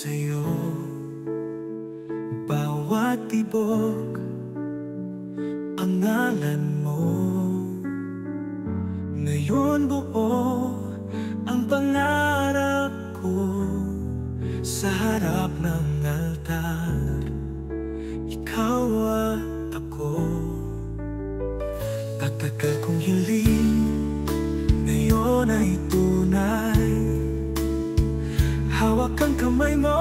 sa'yo. Bawat tibok ang ngalan mo. Ngayon buo ang pangarap ko sa harap ng altar. Ikaw at ako, tatagal kong hiling, ngayon ay tunay. Hawak ang kamay mo,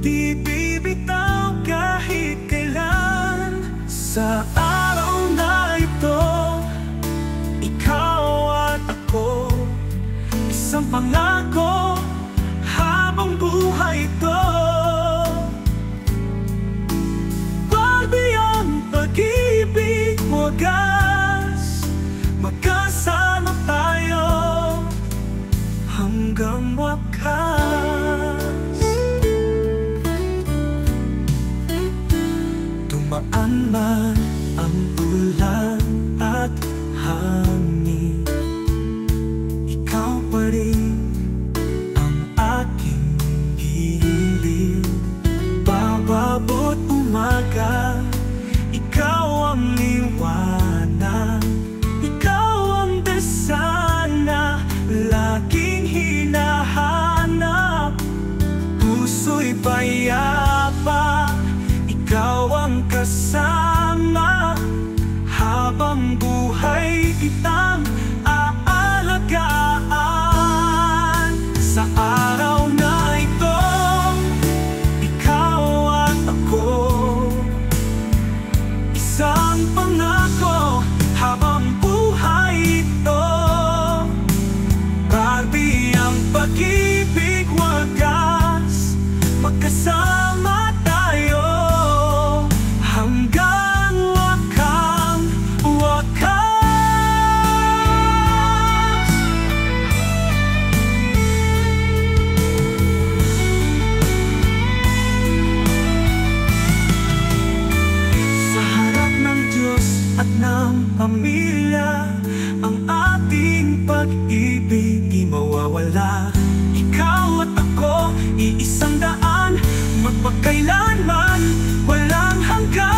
di bibitaw kahit kailan. Sa araw na ito, ikaw at ako, isang pangako habang buhay ito. Pagbiyang pag-ibig, wagas, magkasama tayo hanggang wakas. Dumaan man ang ulan at hangin, ikaw pa rin ang aking hiling. Bababot umaga, ikaw ang liwanag, ikaw ang dasana laging hinahanap. Puso'y payapa, ikaw ang kasama, habang buhay kitang aalagaan. Sa araw na ito, ikaw at ako, isang pangako habang buhay ito. Barbie ang pag-ibig, wagas, magkasama tayo hanggang wakas. Sa harap ng Diyos at ng pamilya, ang ating pag-ibig di mawawala. Ikaw at ako, iisang daan, magpagkailanman, walang hanggan.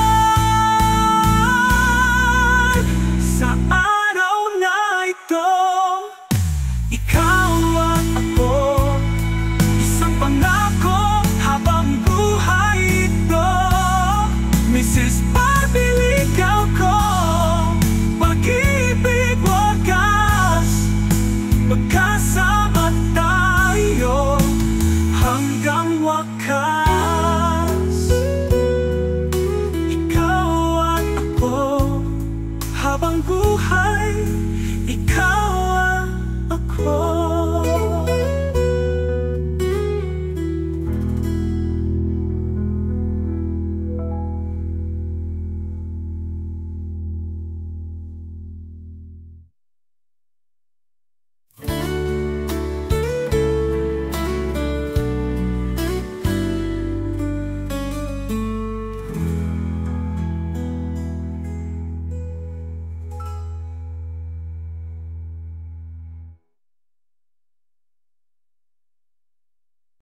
Sa araw na ito, ikaw at ako, isang pangako habang buhay ito. Mrs. Barbie, ikaw ko, pag-ibig, wagas, magkasama tayo hanggang wakas.